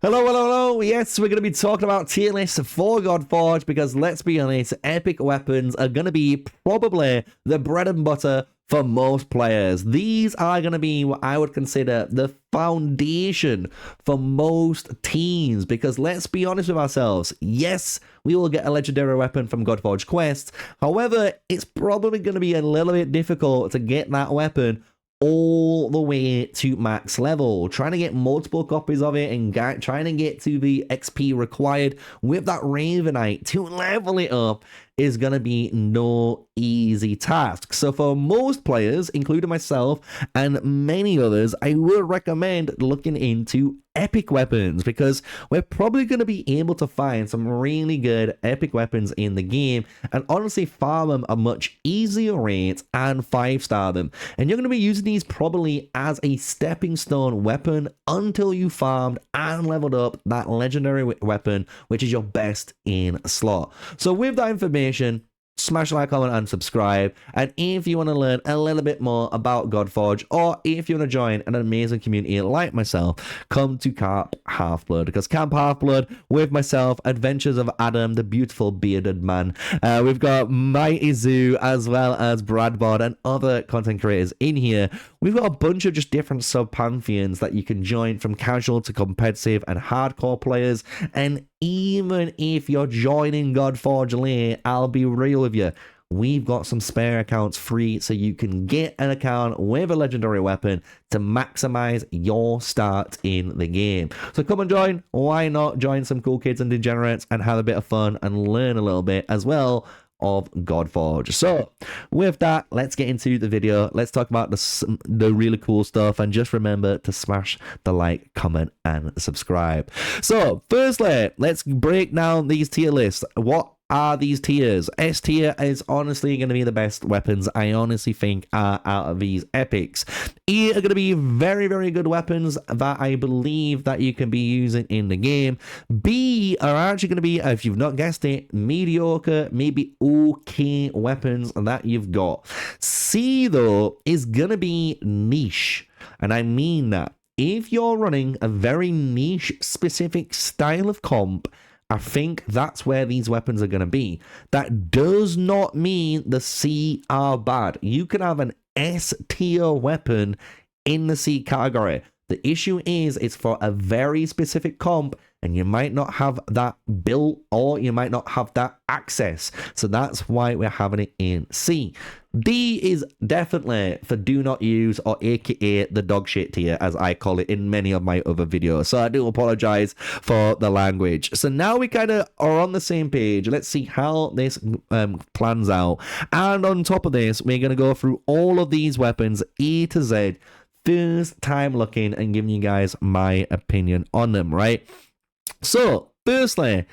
Hello, hello, hello. Yes, we're going to be talking about tier lists for Godforge because let's be honest, epic weapons are going to be probably the bread and butter for most players. These are going to be what I would consider the foundation for most teams because let's be honest with ourselves. Yes, we will get a legendary weapon from Godforge quests. However, it's probably going to be a little bit difficult to get that weapon all the way to max level. Trying to get multiple copies of it and trying to get to the XP required with that Ravenite to level it up is going to be no easy task. So for most players, including myself and many others, I would recommend looking into epic weapons because we're probably going to be able to find some really good epic weapons in the game and honestly farm them a much easier rate and 5-star them. And you're going to be using these probably as a stepping stone weapon until you farmed and leveled up that legendary weapon, which is your best in slot. So with that information, smash like, comment, and subscribe. And if you want to learn a little bit more about Godforge, or if you want to join an amazing community like myself, come to Camp Half-Blood, because Camp Half-Blood, with myself, Adventures of Adam, the beautiful bearded man, we've got Mighty Zoo, as well as Bradbod and other content creators in here. We've got a bunch of just different sub-pantheons that you can join, from casual to competitive and hardcore players. And even if you're joining Godforge late, I'll be real with you, we've got some spare accounts free so you can get an account with a legendary weapon to maximize your start in the game. So come and join. Why not join some cool kids and degenerates and have a bit of fun and learn a little bit as well of Godforge. So with that, let's get into the video. Let's talk about the really cool stuff, and just remember to smash the like, comment, and subscribe. So firstly, let's break down these tier lists. What are these tiers? S tier is honestly going to be the best weapons I honestly think are out of these epics. E are going to be very, very good weapons that I believe that you can be using in the game. B are actually going to be, if you've not guessed it, mediocre, maybe okay weapons that you've got. C though is going to be niche, and I mean that if you're running a very niche specific style of comp, I think that's where these weapons are going to be. That does not mean the C are bad. You can have an S tier weapon in the C category. The issue is it's for a very specific comp, and you might not have that built, or you might not have that access. So that's why we're having it in C. D is definitely for do not use, or aka the dog shit tier, as I call it in many of my other videos. So I do apologize for the language. So now we kind of are on the same page. Let's see how this plans out. And on top of this, we're going to go through all of these weapons E to Z, first time looking and giving you guys my opinion on them, right? So firstly,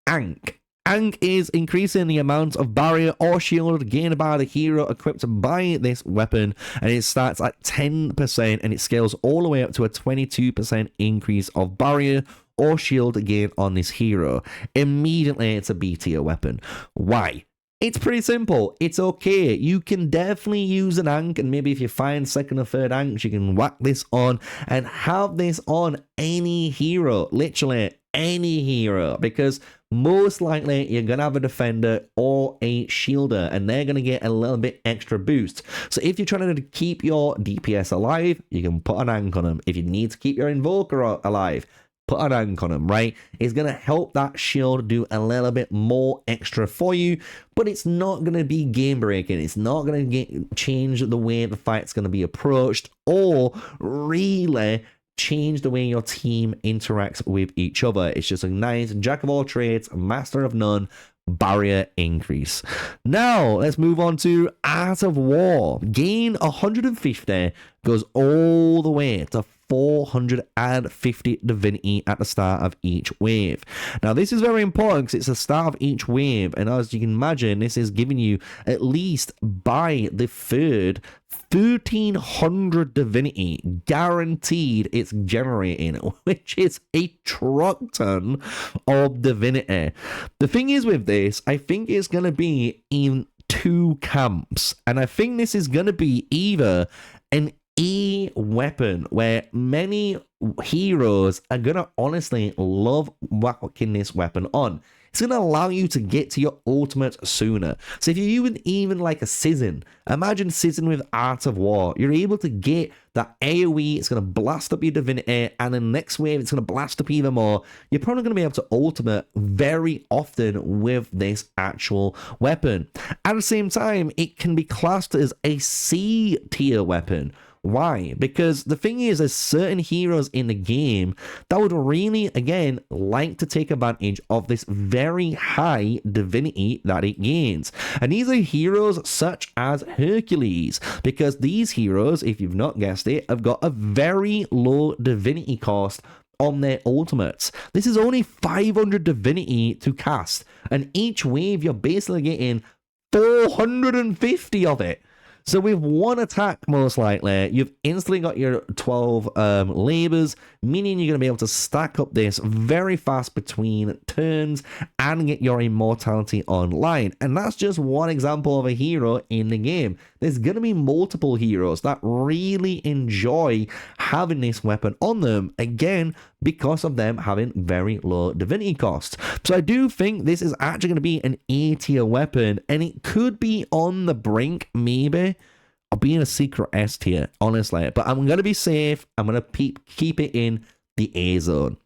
Ankh. Ankh is increasing the amount of barrier or shield gained by the hero equipped by this weapon, and it starts at 10% and it scales all the way up to a 22% increase of barrier or shield gain on this hero. Immediately it's a B tier weapon. Why? It's pretty simple. It's okay. You can definitely use an Ankh, and maybe if you find second or third Ankhs, you can whack this on and have this on any hero, literally any hero, because most likely you're gonna have a defender or a shielder, and they're gonna get a little bit extra boost. So if you're trying to keep your DPS alive, you can put an Ankh on them. If you need to keep your invoker alive, put an Ankh on them, right? It's going to help that shield do a little bit more extra for you, but it's not going to be game breaking. It's not going to change the way the fight's going to be approached, or really change the way your team interacts with each other. It's just a nice jack of all trades, master of none, barrier increase. Now let's move on to Art of War. Gain 150, goes all the way to 450 divinity at the start of each wave. Now this is very important because it's the start of each wave, and as you can imagine, this is giving you at least by the third 1300 divinity guaranteed it's generating, which is a truck ton of divinity. The thing is with this, I think it's going to be in two camps, and I think this is going to be either an E weapon where many heroes are gonna honestly love whacking this weapon on. It's going to allow you to get to your ultimate sooner. So if you're even like a Sizzin, imagine Sizzin with Art of War. You're able to get that AoE, it's going to blast up your divinity, and the next wave, it's going to blast up even more. You're probably going to be able to ultimate very often with this actual weapon. At the same time, it can be classed as a C tier weapon. Why? Because the thing is, there's certain heroes in the game that would really, again, like to take advantage of this very high divinity that it gains. And these are heroes such as Hercules, because these heroes, if you've not guessed it, have got a very low divinity cost on their ultimates. This is only 500 divinity to cast, and each wave you're basically getting 450 of it. So with one attack, most likely, you've instantly got your 12 labors, meaning you're going to be able to stack up this very fast between turns and get your immortality online. And that's just one example of a hero in the game. There's going to be multiple heroes that really enjoy having this weapon on them, again, because of them having very low divinity costs. So I do think this is actually going to be an A tier weapon, and it could be on the brink, maybe, of being a secret S tier, honestly. But I'm going to be safe. I'm going to keep it in the A zone.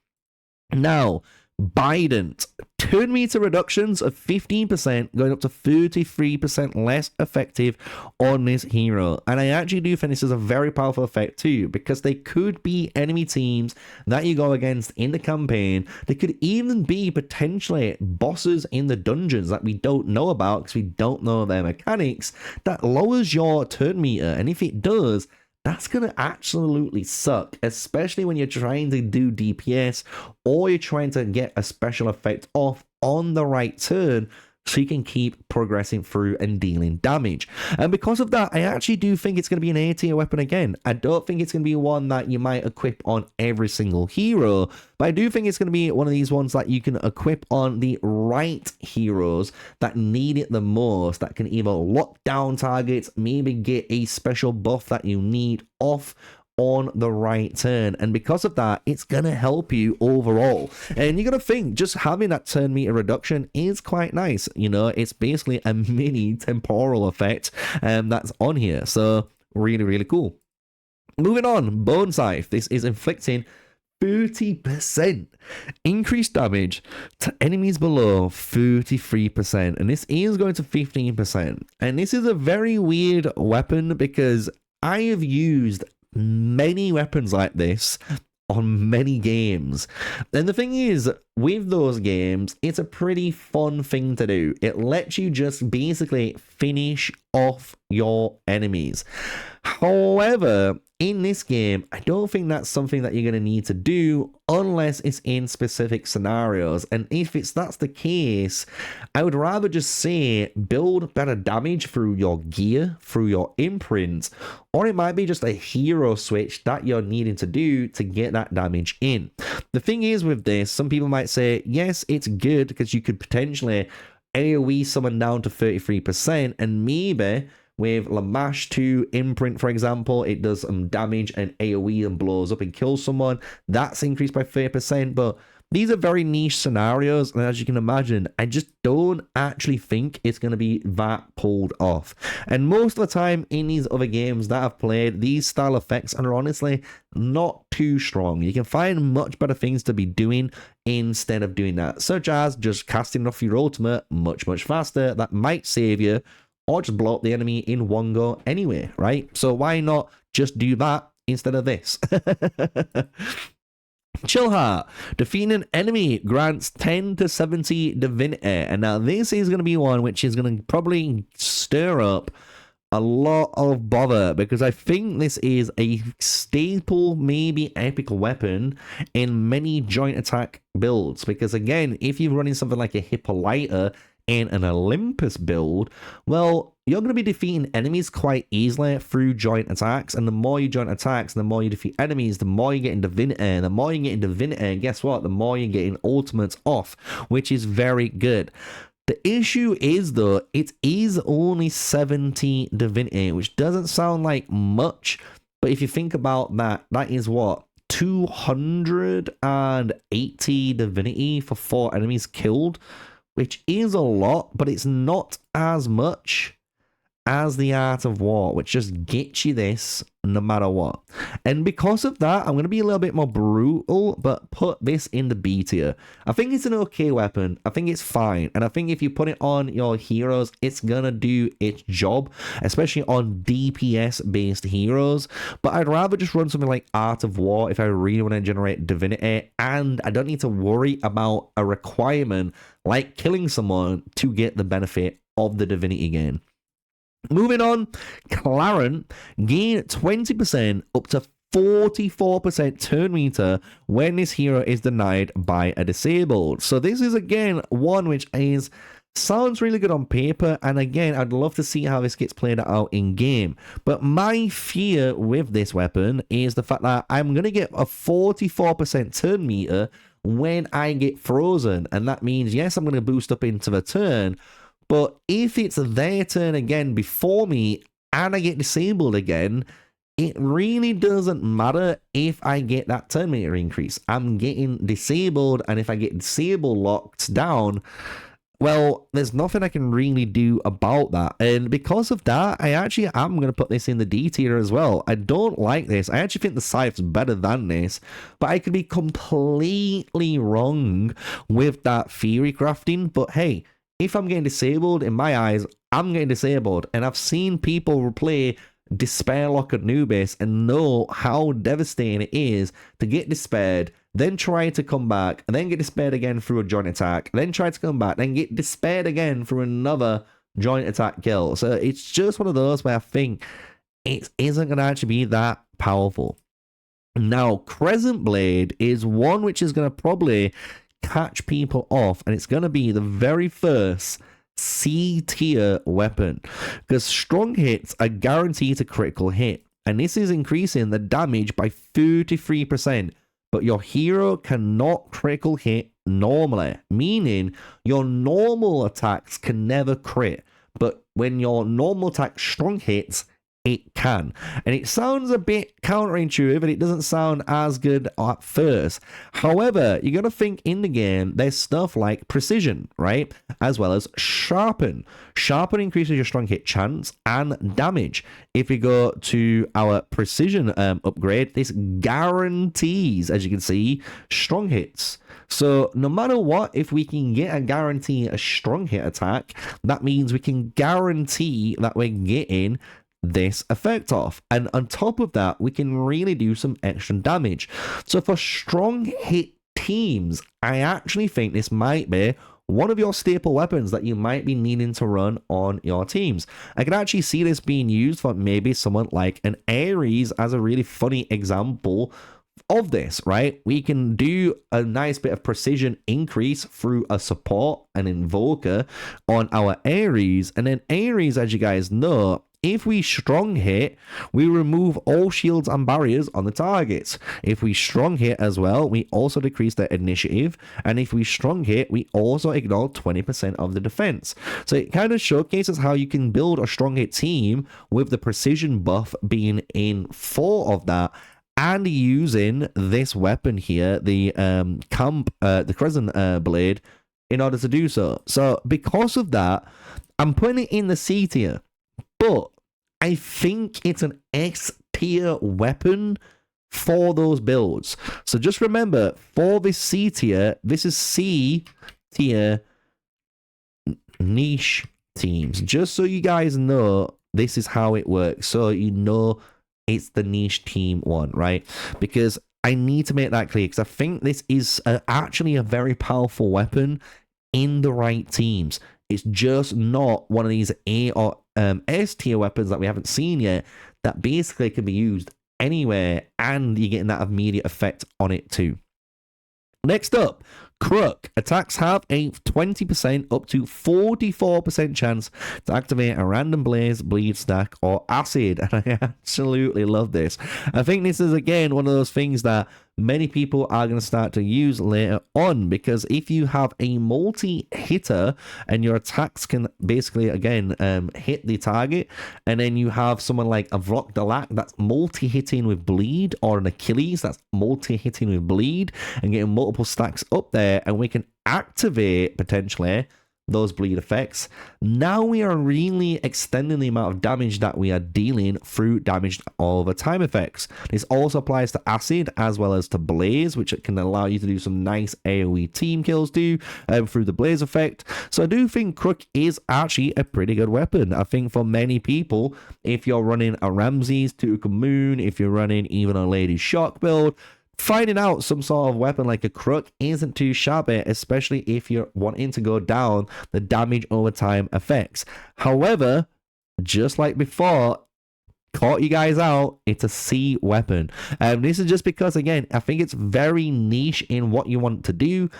Now, Bident. Turn meter reductions of 15%, going up to 33% less effective on this hero. And I actually do think this is a very powerful effect too, because they could be enemy teams that you go against in the campaign. They could even be potentially bosses in the dungeons that we don't know about because we don't know their mechanics. That lowers your turn meter, and if it does, that's going to absolutely suck, especially when you're trying to do DPS or you're trying to get a special effect off on the right turn so you can keep progressing through and dealing damage. And because of that, I actually do think it's going to be an A tier weapon again. I don't think it's going to be one that you might equip on every single hero, but I do think it's going to be one of these ones that you can equip on the right heroes that need it the most, that can either lock down targets, maybe get a special buff that you need off on the right turn. And because of that, it's gonna help you overall. And you're gonna think just having that turn meter reduction is quite nice. You know, it's basically a mini temporal effect that's on here. So really, really cool. Moving on, Bone Scythe. This is inflicting 30% increased damage to enemies below 33%, and this is going to 15%. And this is a very weird weapon because I have used many weapons like this on many games, and the thing is, with those games, it's a pretty fun thing to do. It lets you just basically finish off your enemies. However, in this game, I don't think that's something that you're going to need to do unless it's in specific scenarios. And if that's the case, I would rather just say build better damage through your gear, through your imprint, or it might be just a hero switch that you're needing to do to get that damage in. The thing is with this, some people might say, yes, it's good because you could potentially AoE someone down to 33%, and maybe with Lamash 2 imprint, for example, it does some damage and AoE and blows up and kills someone. That's increased by 30%, but these are very niche scenarios, and as you can imagine, I just don't actually think it's going to be that pulled off. And most of the time in these other games that I've played, these style effects are honestly not too strong. You can find much better things to be doing instead of doing that, such as just casting off your ultimate much faster. That might save you, or just blow up the enemy in one go anyway, right? So why not just do that instead of this? Chillheart. Defeating an enemy grants 10 to 70 divinity. And now this is going to be one which is going to probably stir up a lot of bother, because I think this is a staple, maybe epic weapon in many joint attack builds. Because again, if you're running something like a Hippolyta in an Olympus build, well, you're going to be defeating enemies quite easily through joint attacks, and the more you joint attacks, the more you defeat enemies, the more you get in divinity, and the more you get in divinity, and guess what? The more you get in ultimates off, which is very good. The issue is, though, it is only 70 divinity, which doesn't sound like much, But if you think about that, that is what? 280 divinity for 4 enemies killed, which is a lot, but it's not as much as the Art of War, which just gets you this no matter what. And because of that, I'm going to be a little bit more brutal, but put this in the B tier. I think it's an okay weapon. I think it's fine. And I think if you put it on your heroes, it's going to do its job, especially on DPS-based heroes. But I'd rather just run something like Art of War if I really want to generate divinity, and I don't need to worry about a requirement like killing someone to get the benefit of the divinity gain. Moving on, currrent gain 20% up to 44% turn meter when this hero is denied by a disabled. So this is again one which sounds really good on paper, and again I'd love to see how this gets played out in game. But my fear with this weapon is the fact that I'm going to get a 44% turn meter when I get frozen, and that means yes, I'm going to boost up into the turn. But if it's their turn again before me and I get disabled again, it really doesn't matter if I get that turn meter increase. I'm getting disabled, and if I get disabled locked down, well, there's nothing I can really do about that. And because of that, I actually am going to put this in the D tier as well. I don't like this. I actually think the Scythe's better than this, but I could be completely wrong with that theory crafting. But hey, if I'm getting disabled, in my eyes, I'm getting disabled. And I've seen people play Despair Lock Anubis and know how devastating it is to get despaired, then try to come back, and then get despaired again through a joint attack, then try to come back, then get despaired again through another joint attack kill. So it's just one of those where I think it isn't going to actually be that powerful. Now, Crescent Blade is one which is going to probably catch people off, and it's going to be the very first C tier weapon, because strong hits are guaranteed to critical hit, and this is increasing the damage by 33%, but your hero cannot critical hit normally, meaning your normal attacks can never crit, but when your normal attack strong hits, it can. And it sounds a bit counterintuitive, and it doesn't sound as good at first. However, you got to think in the game, there's stuff like precision, right? As well as sharpen. Sharpen increases your strong hit chance and damage. If we go to our precision upgrade, this guarantees, as you can see, strong hits. So no matter what, if we can get a guarantee a strong hit attack, that means we can guarantee that we're getting this effect off, and on top of that we can really do some extra damage. So for strong hit teams, I actually think this might be one of your staple weapons that you might be needing to run on your teams. I can actually see this being used for maybe someone like an Ares as a really funny example of this, right? We can do a nice bit of precision increase through a support, an invoker on our Ares, and then Ares, as you guys know, if we strong hit, we remove all shields and barriers on the targets. If we strong hit as well, we also decrease their initiative. And if we strong hit, we also ignore 20% of the defense. So it kind of showcases how you can build a strong hit team with the precision buff being in 4 of that, and using this weapon here, the Crescent Blade, in order to do so. So because of that, I'm putting it in the C tier. But I think it's an S tier weapon for those builds. So just remember, for this C tier, this is C tier niche teams. Just so you guys know, this is how it works. So you know it's the niche team one, right? Because I need to make that clear, because I think this is actually a very powerful weapon in the right teams. It's just not one of these A or S tier weapons that we haven't seen yet that basically can be used anywhere, and you're getting that immediate effect on it too. Next up, Crook. Attacks have a 20% up to 44% chance to activate a random blaze, bleed stack, or acid. And I absolutely love this. I think this is, again, one of those things that many people are going to start to use later on, because if you have a multi-hitter and your attacks can basically, again, hit the target, and then you have someone like a Vrock Dalak that's multi-hitting with bleed, or an Achilles that's multi-hitting with bleed, and getting multiple stacks up there, and we can activate, potentially, those bleed effects. Now we are really extending the amount of damage that we are dealing through damage over time effects. This also applies to Acid as well as to Blaze, which can allow you to do some nice AoE team kills through the Blaze effect. So I do think Crook is actually a pretty good weapon. I think for many people, if you're running a Ramses, Tuka Moon, if you're running even a Lady Shock build, finding out some sort of weapon like a Crook isn't too shabby, especially if you're wanting to go down the damage over time effects. However, just like before, caught you guys out, it's a C weapon. This is just because, again, I think it's very niche in what you want to do.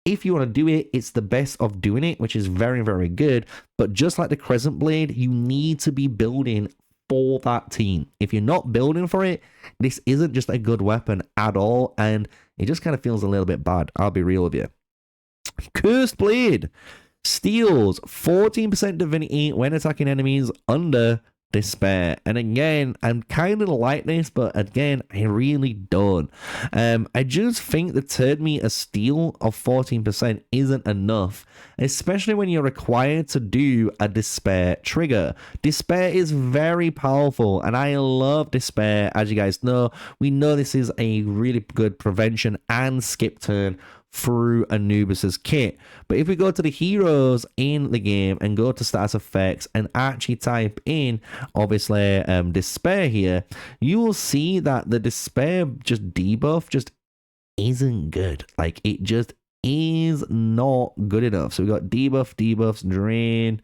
If you want to do it, it's the best of doing it, which is very, very good. But just like the Crescent Blade, you need to be building for that team. If you're not building for it, this isn't just a good weapon at all, and it just kind of feels a little bit bad. I'll be real with you. Cursed Blade steals 14% divinity when attacking enemies under despair. And again, I'm kind of like this, but again, I really don't. I just think the turn meter steal of 14% isn't enough, especially when you're required to do a despair trigger. Despair is very powerful, and I love despair. As you guys know, we know this is a really good prevention and skip turn through Anubis's kit. But if we go to the heroes in the game and go to status effects and actually type in, obviously, despair here, you will see that the despair just debuff just isn't good. Like, it just is not good enough. So we got debuff, debuffs, drain,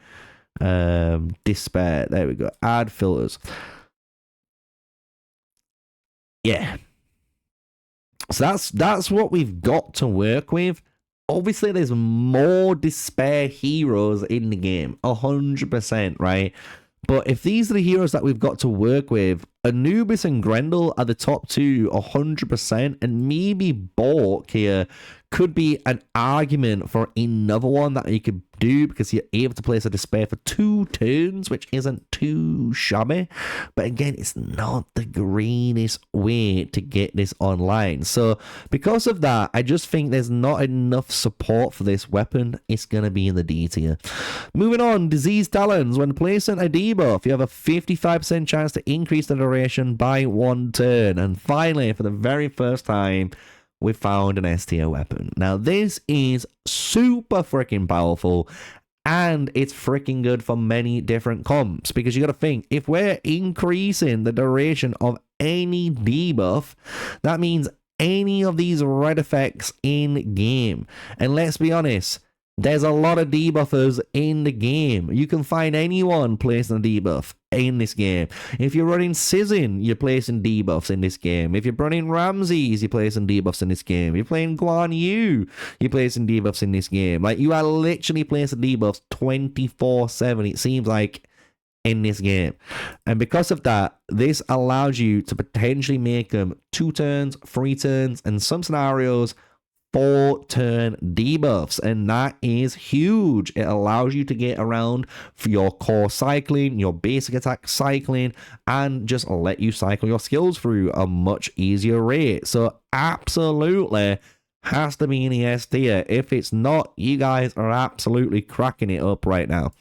despair. There we go. Add filters. Yeah. So that's what we've got to work with. Obviously, there's more despair heroes in the game, 100%, right? But if these are the heroes that we've got to work with, Anubis and Grendel are the top two, 100%, and maybe Bork here could be an argument for another one that you could do, because you're able to place a despair for 2 turns, which isn't too shabby. But again, it's not the greatest way to get this online. So because of that, I just think there's not enough support for this weapon. It's going to be in the D tier. Moving on, Disease Talons. When placing a debuff, you have a 55% chance to increase the duration by 1 turn. And finally, for the very first time, we found an S tier weapon. Now, this is super freaking powerful, and it's freaking good for many different comps, because you got to think, if we're increasing the duration of any debuff, that means any of these red effects in game. And let's be honest, there's a lot of debuffers in the game. You can find anyone placing a debuff in this game. If you're running Sizzin, you're placing debuffs in this game. If you're running Ramses, you're placing debuffs in this game. If you're playing Guan Yu, you're placing debuffs in this game. Like, you are literally placing debuffs 24/7, it seems like, in this game. And because of that, this allows you to potentially make them 2 turns, 3 turns, and some scenarios 4-turn debuffs, and that is huge. It allows you to get around for your core cycling, your basic attack cycling, and just let you cycle your skills through a much easier rate. So absolutely has to be in the S tier. If it's not, you guys are absolutely cracking it up right now.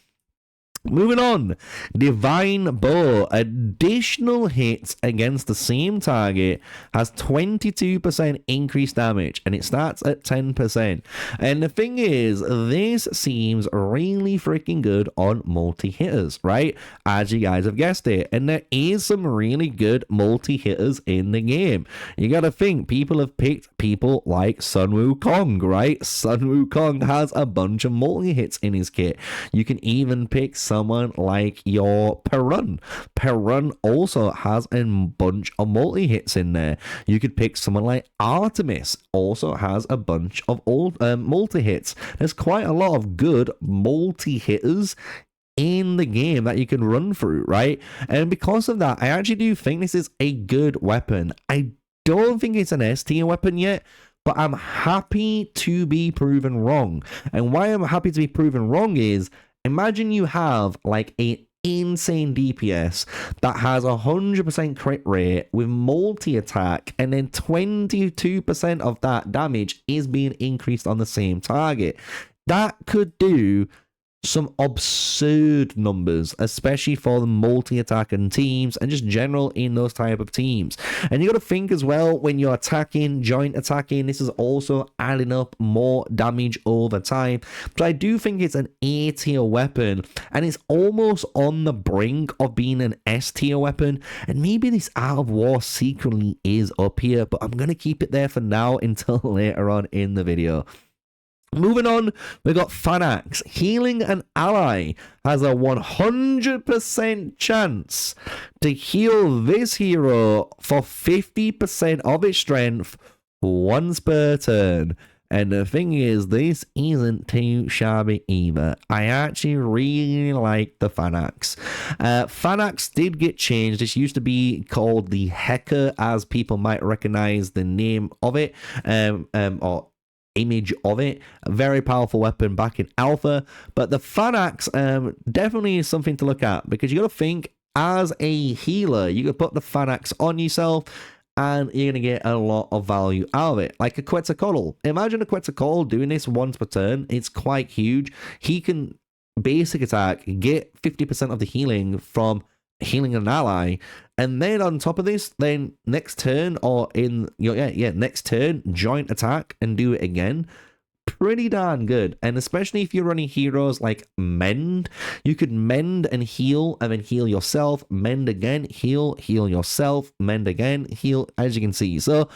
Moving on, Divine Bow. Additional hits against the same target has 22% increased damage, and it starts at 10%. And the thing is, this seems really freaking good on multi-hitters, right? As you guys have guessed it. And there is some really good multi-hitters in the game. You gotta think, people have picked people like Sun Wukong, right? Sun Wukong has a bunch of multi-hits in his kit. You can even pick someone like your Perun. Perun also has a bunch of multi-hits in there. You could pick someone like Artemis, also has a bunch of multi-hits. There's quite a lot of good multi-hitters in the game that you can run through, right? And because of that, I actually do think this is a good weapon. I don't think it's an S tier weapon yet, but I'm happy to be proven wrong. And why I'm happy to be proven wrong is, imagine you have like a insane DPS that has 100% crit rate with multi-attack, and then 22% of that damage is being increased on the same target. That could do some absurd numbers, especially for the multi-attacking teams and just general in those type of teams. And you got to think as well, when you're attacking, joint attacking, this is also adding up more damage over time. So I do think it's an A tier weapon, and it's almost on the brink of being an S tier weapon. And maybe this Art of War secretly is up here, but I'm gonna keep it there for now until later on in the video. Moving on, we got Fanax. Healing an ally has a 100% chance to heal this hero for 50% of its strength once per turn. And the thing is, this isn't too shabby either. I actually really like the Fanax. Fanax did get changed. This used to be called the Hecker, as people might recognize the name of it, or image of it. A very powerful weapon back in alpha, but the Fanax definitely is something to look at, because you got to think, as a healer, you could put the Fanax on yourself and you're gonna get a lot of value out of it. Like a Quetzalcoatl. Imagine a Quetzalcoatl doing this once per turn. It's quite huge. He can basic attack, get 50% of the healing from healing an ally, and then on top of this, then next turn, or in your next turn, joint attack and do it again. Pretty darn good. And especially if you're running heroes like Mend, you could mend and heal, and then heal yourself, mend again, heal yourself, mend again, heal, as you can see. So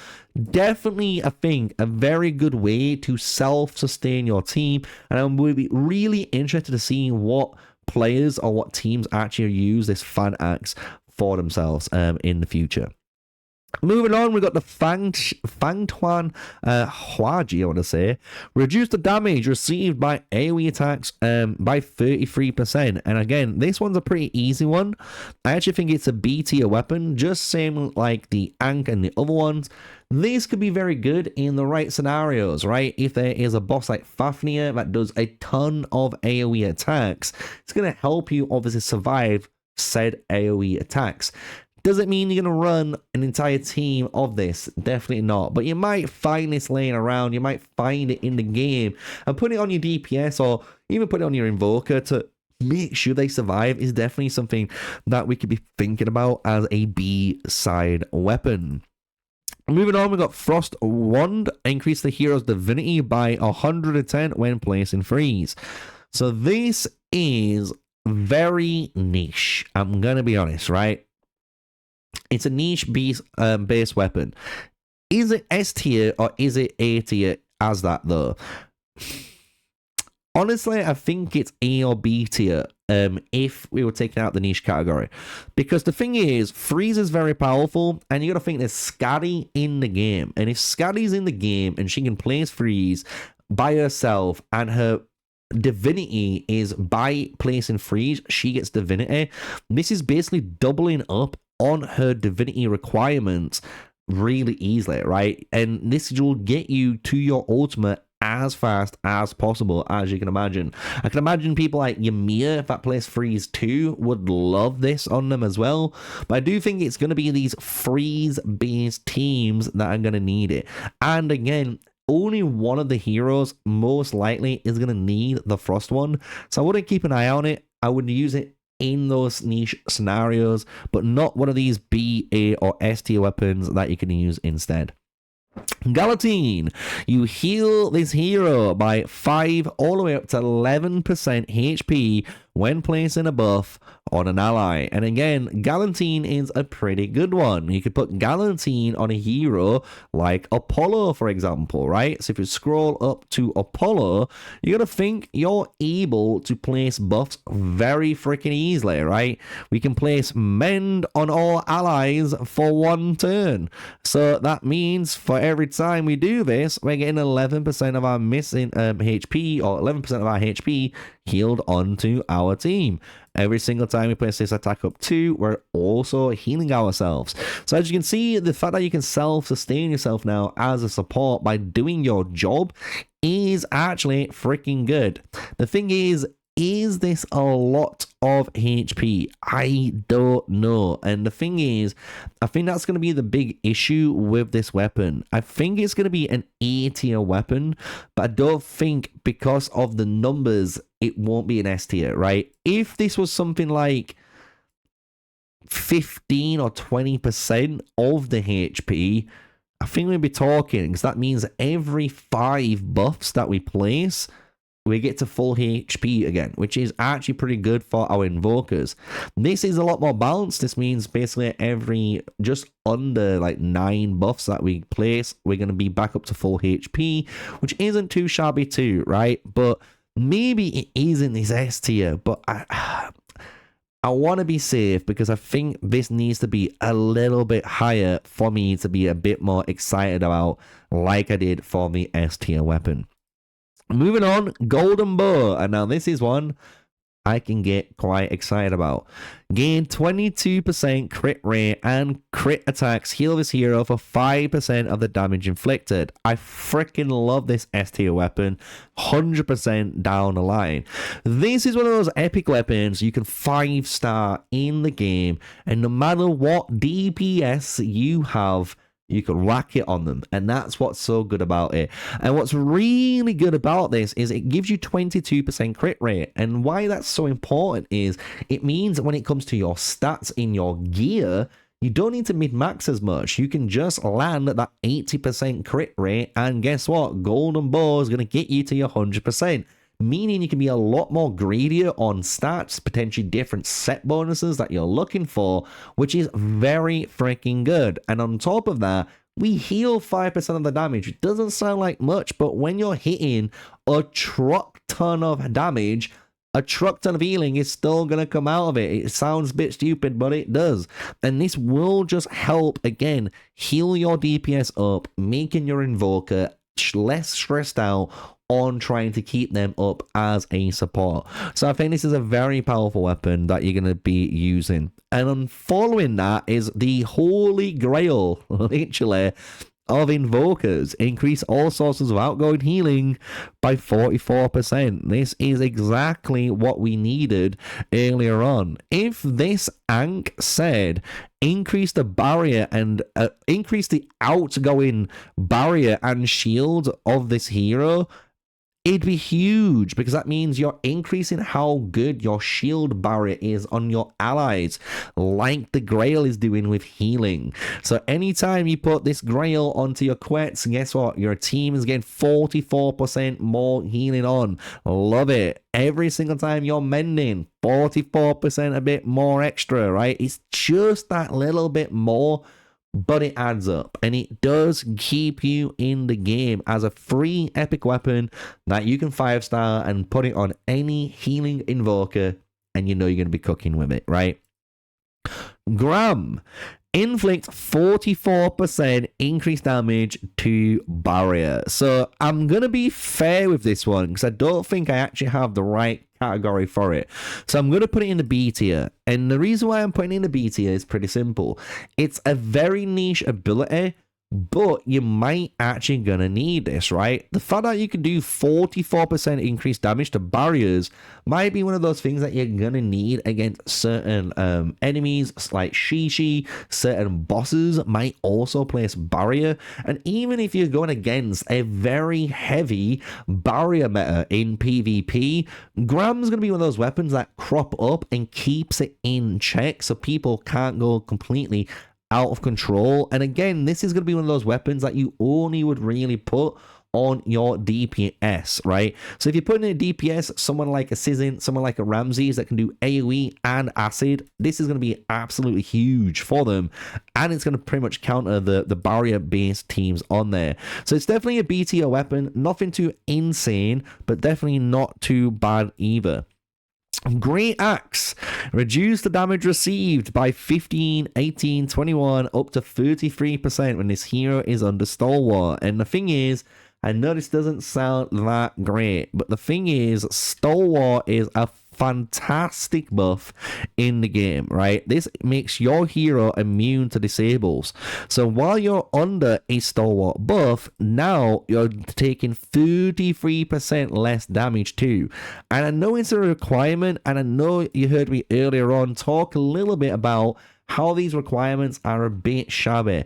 definitely, I think, a very good way to self-sustain your team, and I'm really interested to see what players or what teams actually use this Fanax for themselves in the future. Moving on, we got the Fangtuan Huaji, I want to say. Reduce the damage received by AoE attacks by 33%. And again, this one's a pretty easy one. I actually think it's a B tier weapon, just same like the Ankh and the other ones. This could be very good in the right scenarios, right? If there is a boss like Fafnir that does a ton of AoE attacks, it's going to help you obviously survive said AoE attacks. Does it mean you're going to run an entire team of this? Definitely not. But you might find this laying around. You might find it in the game. And put it on your DPS, or even put it on your Invoker to make sure they survive, is definitely something that we could be thinking about as a B-side weapon. Moving on, we got Frost Wand. Increase the hero's divinity by 110 when placing freeze. So this is very niche. I'm going to be honest, right? It's a niche base weapon. Is it S tier or is it A tier as that though? Honestly, I think it's A or B tier if we were taking out the niche category. Because the thing is, freeze is very powerful, and you got to think there's Skadi in the game. And if Skadi's in the game and she can place freeze by herself, and her divinity is by placing freeze, she gets divinity. This is basically doubling up on her divinity requirements really easily, right? And this will get you to your ultimate as fast as possible, as you can imagine. I can imagine people like Ymir, if that plays freeze too, would love this on them as well. But I do think it's going to be these freeze-based teams that are going to need it. And again, only one of the heroes most likely is going to need the Frost one. So I wouldn't keep an eye on it. I would use it in those niche scenarios, but not one of these B, A, or S tier weapons that you can use instead. Galatine, you heal this hero by 5 all the way up to 11% HP when placing a buff on an ally. And again, Galatine is a pretty good one. You could put Galatine on a hero like Apollo, for example, right? So if you scroll up to Apollo, you gotta think you're able to place buffs very freaking easily, right? We can place Mend on all allies for 1 turn. So that means for every time we do this, we're getting 11% of our missing HP, or 11% of our HP healed onto our team. Every single time we place this attack up 2, we're also healing ourselves. So as you can see, the fact that you can self-sustain yourself now as a support by doing your job is actually freaking good. The thing is this a lot of HP? I don't know. And the thing is, I think that's going to be the big issue with this weapon. I think it's going to be an A tier weapon, but I don't think because of the numbers, it won't be an S tier, right? If this was something like 15 or 20% of the HP, I think we'd be talking, because that means every 5 buffs that we place, we get to full HP again, which is actually pretty good for our invokers. This is a lot more balanced. This means basically every just under like 9 buffs that we place, we're going to be back up to full HP, which isn't too shabby too, right? But maybe it is in this S tier, but I want to be safe because I think this needs to be a little bit higher for me to be a bit more excited about, like I did for the S tier weapon. Moving on, Golden Bow, and now this is one I can get quite excited about. Gain 22% crit rate and crit attacks. Heal this hero for 5% of the damage inflicted. I freaking love this S tier weapon. 100% down the line. This is one of those epic weapons you can 5-star in the game, and no matter what DPS you have, you can whack it on them, and that's what's so good about it. And what's really good about this is it gives you 22% crit rate, and why that's so important is it means when it comes to your stats in your gear, you don't need to min-max as much. You can just land at that 80% crit rate, and guess what? Golden Bow is going to get you to your 100%. Meaning you can be a lot more greedier on stats, potentially different set bonuses that you're looking for, which is very freaking good. And on top of that, we heal 5% of the damage. It doesn't sound like much, but when you're hitting a truck ton of damage, a truck ton of healing is still going to come out of it. It sounds a bit stupid, but it does. And this will just help, again, heal your DPS up, making your invoker less stressed out on trying to keep them up as a support. So I think this is a very powerful weapon that you're going to be using. And on following that is the holy grail, literally, of invokers. Increase all sources of outgoing healing by 44%. This is exactly what we needed earlier on. If this Ankh said increase the barrier and increase the outgoing barrier and shield of this hero, it'd be huge, because that means you're increasing how good your shield barrier is on your allies, like the Grail is doing with healing. So anytime you put this Grail onto your quets, guess what? Your team is getting 44% more healing on. Love it. Every single time you're mending, 44% a bit more extra, right? It's just that little bit more, but it adds up, and it does keep you in the game as a free epic weapon that you can 5-star and put it on any healing invoker, and you know you're going to be cooking with it, right? Gram. Inflict 44% increased damage to barrier. So I'm going to be fair with this one, because I don't think I actually have the right category for it. So I'm going to put it in the B tier. And the reason why I'm putting it in the B tier is pretty simple. It's a very niche ability, but you might actually gonna need this, right? The fact that you can do 44% increased damage to barriers might be one of those things that you're gonna need against certain enemies, like Shishi. Certain bosses might also place barrier, and even if you're going against a very heavy barrier meta in PvP, Gram's gonna be one of those weapons that crop up and keeps it in check, so people can't go completely out of control. And again, this is going to be one of those weapons that you only would really put on your DPS, right? So if you're putting in a DPS, someone like a Sizzin, someone like a Ramses that can do AoE and acid, this is going to be absolutely huge for them, and it's going to pretty much counter the barrier based teams on there. So it's definitely a B tier weapon, nothing too insane, but definitely not too bad either. Great Axe. Reduce the damage received by 15, 18, 21, up to 33% when this hero is under Stalwart. And the thing is, I know this doesn't sound that great, but the thing is, Stalwart is a fantastic buff in the game, right? This makes your hero immune to disables. So while you're under a Stalwart buff, now you're taking 33% less damage too. And I know it's a requirement, and I know you heard me earlier on talk a little bit about how these requirements are a bit shabby.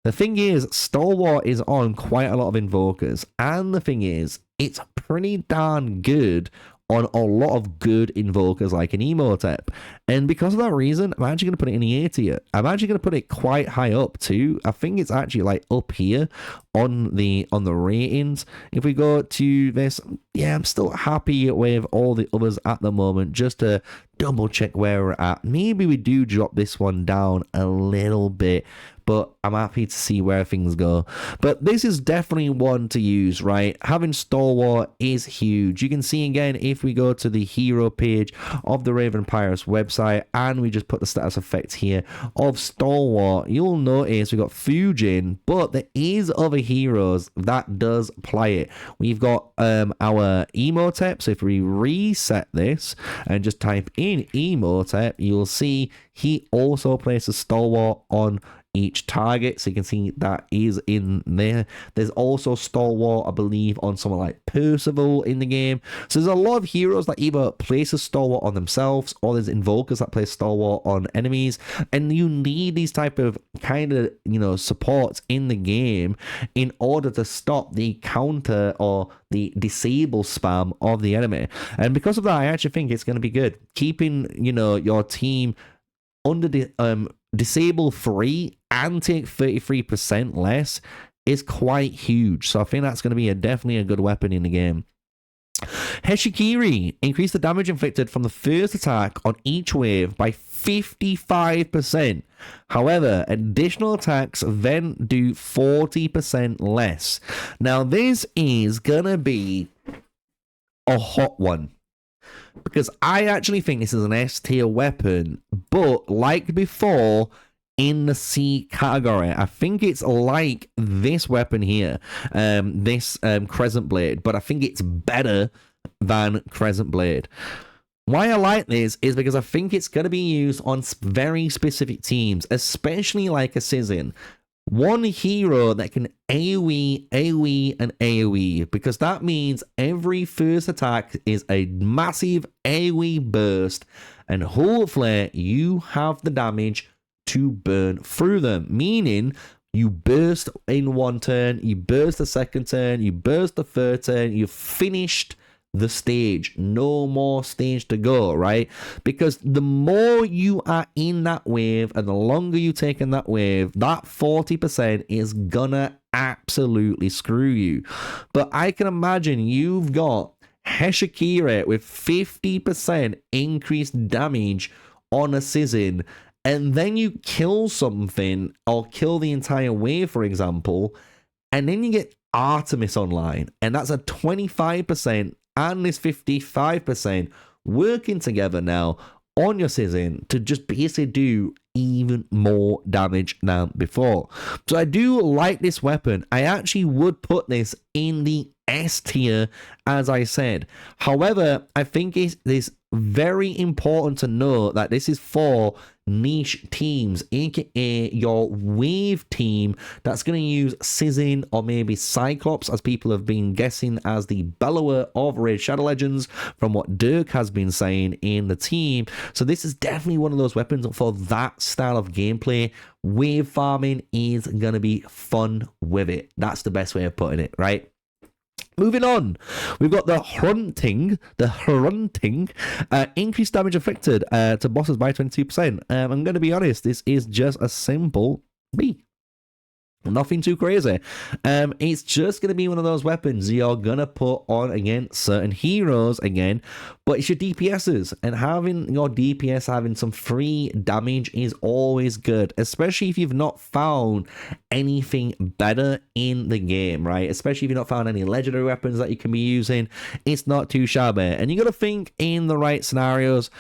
The thing is, Stalwart is on quite a lot of invokers, and the thing is, it's pretty darn good on a lot of good invokers like an Emotep. And because of that reason, I'm actually going to put it in the A tier. I'm actually going to put it quite high up too. I think it's actually like up here on the ratings. If we go to this, yeah, I'm still happy with all the others at the moment, just to double check where we're at. Maybe we do drop this one down a little bit, but I'm happy to see where things go. But this is definitely one to use, right? Having Stalwart is huge. You can see again, if we go to the hero page of the Raven Pirates website and we just put the status effect here of Stalwart, you'll notice we've got Fujin, but there is other heroes that does play it. We've got our Emotep, so if we reset this and just type in Emotep, you'll see he also places Stalwart on each target, so you can see that is in there. There's also Stalwart, I believe, on someone like Percival in the game. So there's a lot of heroes that either place a Stalwart on themselves, or there's invokers that place Stalwart on enemies, and you need these type of kind of, you know, supports in the game in order to stop the counter or the disable spam of the enemy. And because of that, I actually think it's going to be good keeping, you know, your team under the disable free and take 33% less is quite huge. So I think that's going to be definitely a good weapon in the game. Heshikiri, increase the damage inflicted from the first attack on each wave by 55%. However, additional attacks then do 40% less. Now this is going to be a hot one, because I actually think this is an S tier weapon, but like before in the C category, I think it's like this weapon here, this Crescent Blade, but I think it's better than Crescent Blade. Why I like this is because I think it's going to be used on very specific teams, especially like a Sizzin. One hero that can AoE, AoE, and AoE, because that means every first attack is a massive AoE burst, and hopefully you have the damage to burn through them, meaning you burst in one turn, you burst the second turn, you burst the third turn, you've finished the stage. No more stage to go, right? Because the more you are in that wave and the longer you take in that wave, that 40% is gonna absolutely screw you. But I can imagine you've got Heshikiri with 50% increased damage on a Sizzin, and then you kill something or kill the entire wave, for example, and then you get Artemis online, and that's a 25% and this 55% working together now on your Sizzin to just basically do even more damage than before. So I do like this weapon. I actually would put this in the S tier, as I said. However, I think it is very important to know that this is for niche teams, aka your wave team that's going to use Sizzin or maybe Cyclops, as people have been guessing as the bellower of Raid Shadow Legends from what Dirk has been saying in the team. So this is definitely one of those weapons for that style of gameplay. Wave farming is going to be fun with it. That's the best way of putting it, right? Moving on, we've got the Hunting, increased damage inflicted to bosses by 22%. I'm going to be honest, this is just a simple B. Nothing too crazy. It's just going to be one of those weapons you're going to put on against certain heroes again, but it's your DPSs, and having your DPS having some free damage is always good, especially if you've not found anything better in the game, right? Especially if you've not found any legendary weapons that you can be using. It's not too shabby, and you got to think in the right scenarios.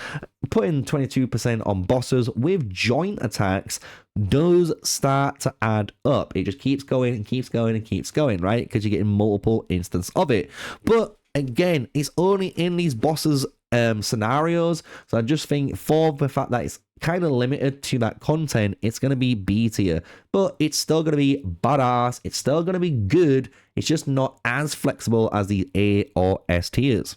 putting 22% on bosses with joint attacks does start to add up. It just keeps going and keeps going and keeps going, right? Because you're getting multiple instances of it. But again, it's only in these bosses scenarios, so I just think for the fact that it's kind of limited to that content, it's going to be B tier, but it's still going to be badass, it's still going to be good, it's just not as flexible as the A or S tiers.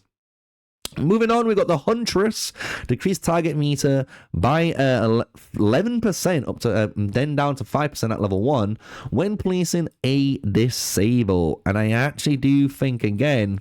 Moving on, we've got the Huntress, decreased target meter by 11% up to then down to 5% at level 1 when placing a disable. And I actually do think, again,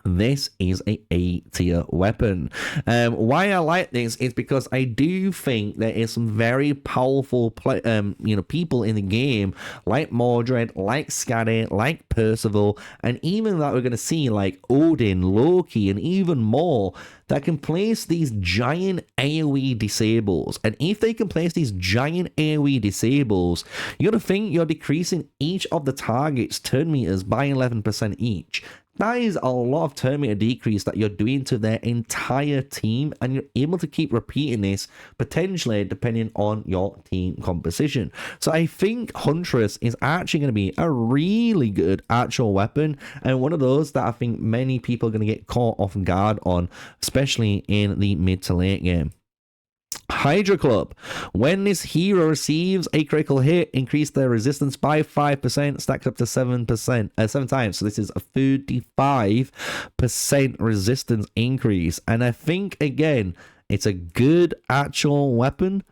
this is a A-tier weapon. Why I like this is because I do think there is some very powerful people in the game, like Mordred, like Skadi, like Percival, and even that we're going to see like Odin, Loki, and even more, that can place these giant AoE disables. And if they can place these giant AoE disables, you're going to think you're decreasing each of the target's turn meters by 11% each. That is a lot of turn meter decrease that you're doing to their entire team, and you're able to keep repeating this, potentially depending on your team composition. So I think Huntress is actually going to be a really good actual weapon, and one of those that I think many people are going to get caught off guard on, especially in the mid to late game. Hydra Club. When this hero receives a critical hit, increase their resistance by 5%, stacks up to 7 times. So this is a 35% resistance increase. And I think, again, it's a good actual weapon,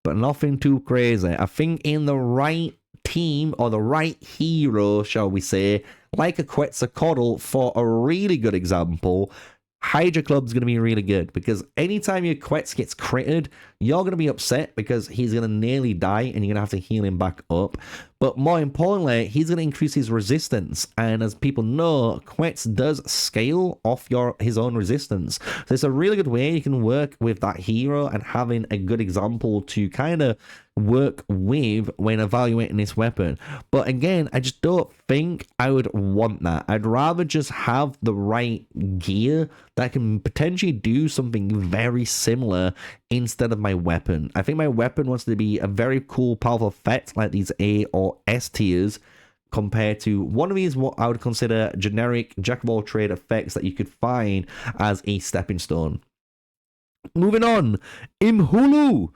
but nothing too crazy. I think in the right team, or the right hero, shall we say, like a Quetzalcoatl for a really good example, Hydra Club's going to be really good, because anytime your Quetz gets critted, you're going to be upset because he's going to nearly die and you're going to have to heal him back up. But more importantly, he's going to increase his resistance. And as people know, Quetz does scale off his own resistance. So it's a really good way you can work with that hero and having a good example to kind of work with when evaluating this weapon. But again, I just don't think I would want that. I'd rather just have the right gear that can potentially do something very similar instead of my weapon. I think my weapon wants to be a very cool, powerful effect like these A or S tiers, compared to one of these what I would consider generic jack of all trade effects that you could find as a stepping stone. Moving on, Imhulu.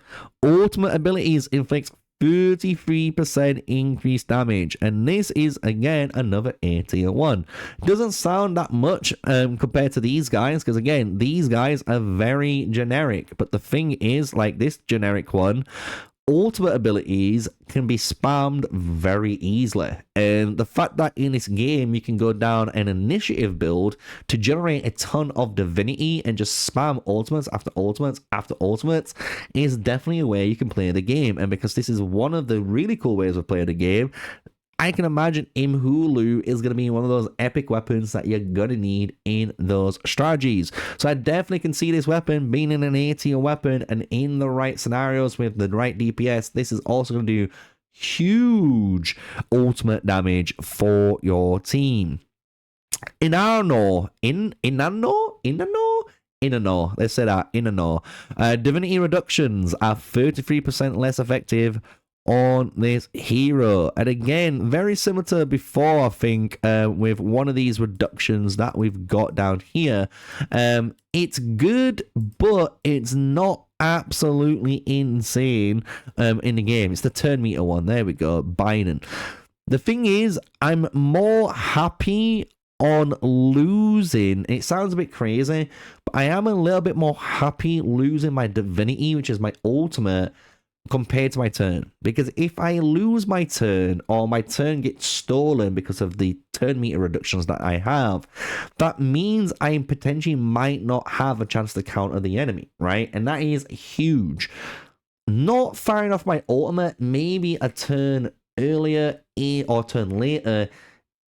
Ultimate abilities inflict 33% increased damage, and this is again another A tier one. Doesn't sound that much compared to these guys, because again, these guys are very generic. But the thing is, like this generic one, ultimate abilities can be spammed very easily, and the fact that in this game you can go down an initiative build to generate a ton of divinity and just spam ultimates after ultimates after ultimates is definitely a way you can play the game. And because this is one of the really cool ways of playing the game, I can imagine Imhulu is going to be one of those epic weapons that you're going to need in those strategies. So I definitely can see this weapon being in an A tier weapon, and in the right scenarios with the right DPS, this is also going to do huge ultimate damage for your team. Inanno. Let's say that. Inanno. Divinity reductions are 33% less effective on this hero, and again, very similar to before, I think, with one of these reductions that we've got down here. It's good, but it's not absolutely insane in the game. It's the turn meter one. There we go, Biden. The thing is, I'm more happy on losing. It sounds a bit crazy, but I am a little bit more happy losing my divinity, which is my ultimate, compared to my turn. Because if I lose my turn, or my turn gets stolen because of the turn meter reductions that I have, that means I potentially might not have a chance to counter the enemy, right? And that is huge. Not firing off my ultimate maybe a turn earlier or turn later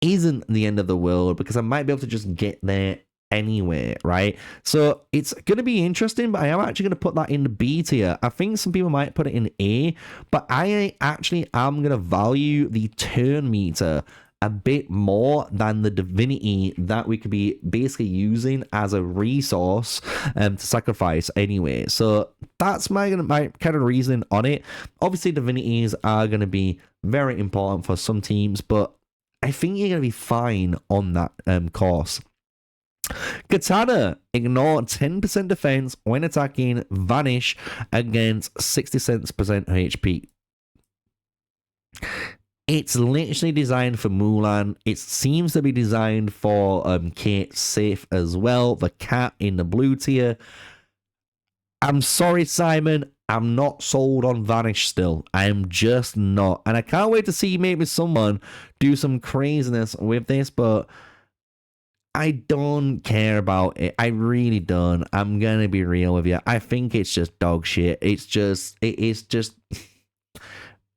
isn't the end of the world, because I might be able to just get there anyway, right? So it's going to be interesting, but I am actually going to put that in the B tier. I think some people might put it in A, but I actually am going to value the turn meter a bit more than the divinity that we could be basically using as a resource to sacrifice anyway. So that's my kind of reasoning on it. Obviously, divinities are going to be very important for some teams, but I think you're going to be fine on that course. Katana, ignore 10% defense when attacking, vanish against 66% HP. It's literally designed for Mulan. It seems to be designed for Kate Sith as well, the cat in the blue tier. I'm sorry, Simon. I'm not sold on Vanish still. I am just not. And I can't wait to see maybe someone do some craziness with this, but I don't care about it. I really don't. I'm going to be real with you. I think it's just dog shit. It's just...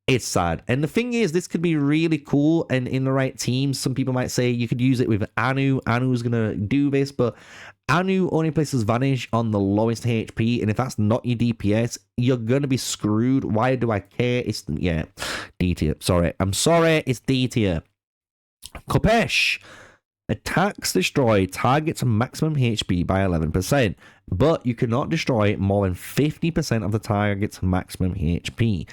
It's sad. And the thing is, this could be really cool and in the right teams. Some people might say you could use it with Anu. Anu's going to do this, but Anu only places Vanish on the lowest HP, and if that's not your DPS, you're going to be screwed. Why do I care? It's, yeah, D tier. Sorry. I'm sorry. It's D tier. Kopesh. Attacks destroy targets maximum HP by 11%, but you cannot destroy more than 50% of the target's maximum HP.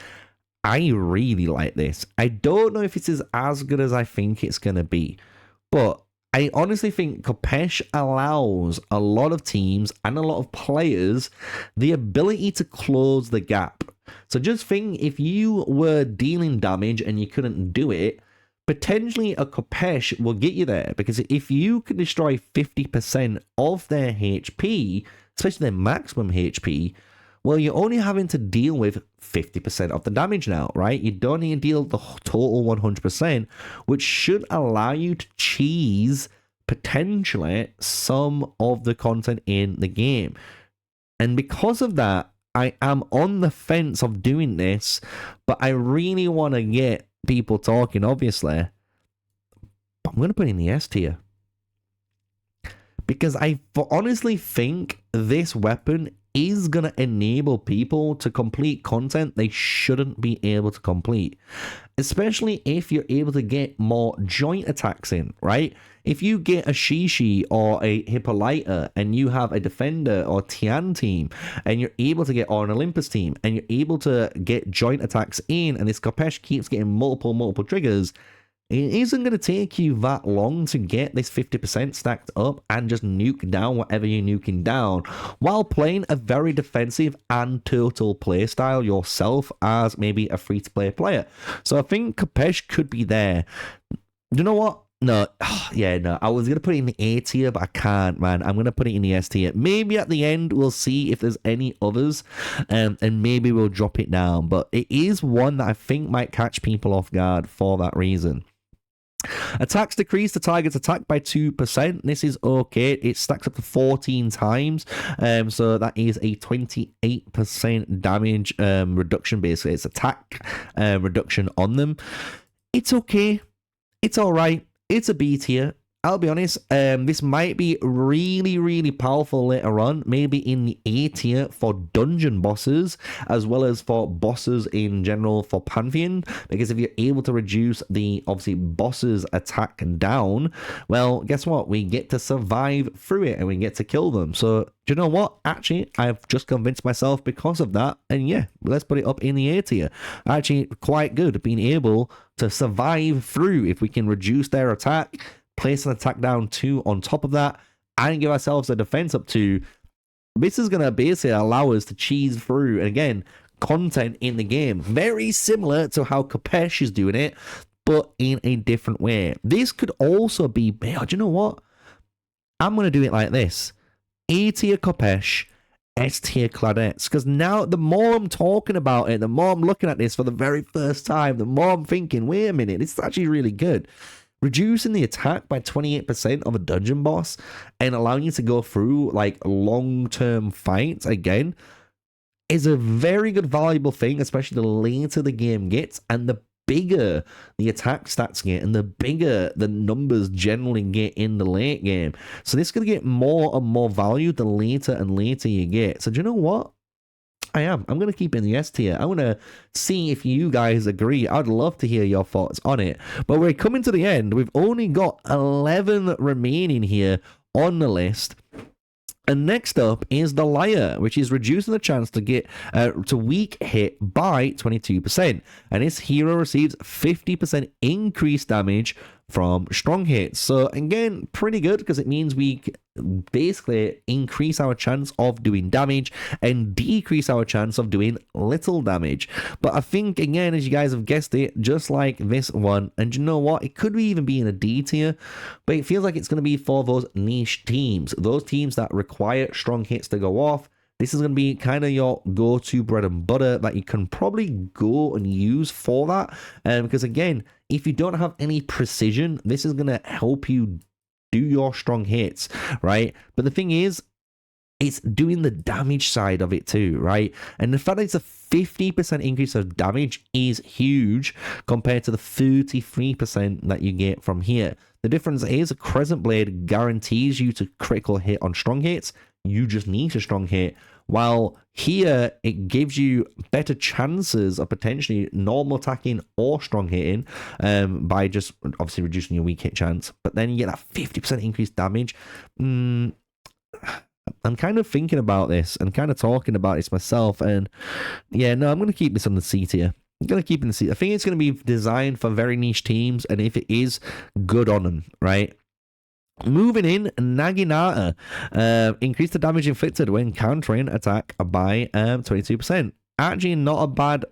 I really like this. I don't know if it is as good as I think it's going to be, but I honestly think Kopesh allows a lot of teams and a lot of players the ability to close the gap. So just think, if you were dealing damage and you couldn't do it, potentially a Kopesh will get you there, because if you can destroy 50% of their HP, especially their maximum HP, well, you're only having to deal with 50% of the damage now, right? You don't need to deal the total 100%, which should allow you to cheese potentially some of the content in the game. And because of that, I am on the fence of doing this, but I really want to get people talking, obviously. But I'm going to put it in the S tier, because I honestly think this weapon is going to enable people to complete content they shouldn't be able to complete. Especially if you're able to get more joint attacks in, right? If you get a Shishi or a Hippolyta and you have a Defender or Tian team, and you're able to get, or an Olympus team, and you're able to get joint attacks in, and this Kopesh keeps getting multiple triggers, it isn't going to take you that long to get this 50% stacked up and just nuke down whatever you're nuking down, while playing a very defensive and turtle playstyle yourself as maybe a free-to-play player. So I think Kopesh could be there. You know what? No, yeah, no. I was going to put it in the A tier, but I can't, man. I'm going to put it in the S tier. Maybe at the end, we'll see if there's any others, and maybe we'll drop it down. But it is one that I think might catch people off guard for that reason. Attacks decrease the target's attack by 2%. This is okay. It stacks up to 14 times. So that is a 28% damage reduction, basically. It's attack reduction on them. It's okay. It's alright. It's a B tier. I'll be honest, this might be really powerful later on, maybe in the A tier for dungeon bosses, as well as for bosses in general for Pantheon, because if you're able to reduce the, obviously, boss's attack down, well, guess what? We get to survive through it, and we get to kill them. So, do you know what? Actually, I've just convinced myself because of that, and yeah, let's put it up in the A tier. Actually, quite good being able to survive through if we can reduce their attack, place an attack down 2 on top of that, and give ourselves a defense up 2. This is going to basically allow us to cheese through, and again, content in the game. Very similar to how Kopesh is doing it, but in a different way. This could also be, oh, do you know what? I'm going to do it like this. A tier Kopesh, S tier Claudette. Because now, the more I'm talking about it, the more I'm looking at this for the very first time, the more I'm thinking, wait a minute, this is actually really good. Reducing the attack by 28% of a dungeon boss and allowing you to go through like long-term fights again is a very good, valuable thing, especially the later the game gets and the bigger the attack stats get and the bigger the numbers generally get in the late game. So this is going to get more and more value the later and later you get. So do you know what? I am. I'm going to keep it in the S tier. I want to see if you guys agree. I'd love to hear your thoughts on it. But we're coming to the end. We've only got 11 remaining here on the list. And next up is the Liar, which is reducing the chance to get to weak hit by 22%. And this hero receives 50% increased damage from strong hits. So again, pretty good because it means we basically increase our chance of doing damage and decrease our chance of doing little damage. But I think, again, as you guys have guessed it, just like this one, and you know what, it could even be in a D tier, but it feels like it's going to be for those niche teams, those teams that require strong hits to go off. This is going to be kind of your go-to bread and butter that you can probably go and use for that. Because again, if you don't have any precision, this is going to help you do your strong hits, right? But the thing is, it's doing the damage side of it too, right? And the fact that it's a 50% increase of damage is huge compared to the 33% that you get from here. The difference is Crescent Blade guarantees you to critical hit on strong hits. You just need a strong hit. While here, it gives you better chances of potentially normal attacking or strong hitting by just obviously reducing your weak hit chance. But then you get that 50% increased damage. I'm kind of thinking about this and kind of talking about this myself. And yeah, no, I'm going to keep this on the C tier. I'm going to keep it in the C. I think it's going to be designed for very niche teams. And if it is, good on them, right? Moving in, Naginata. Increase the damage inflicted when countering attack by 22%. Actually, not a bad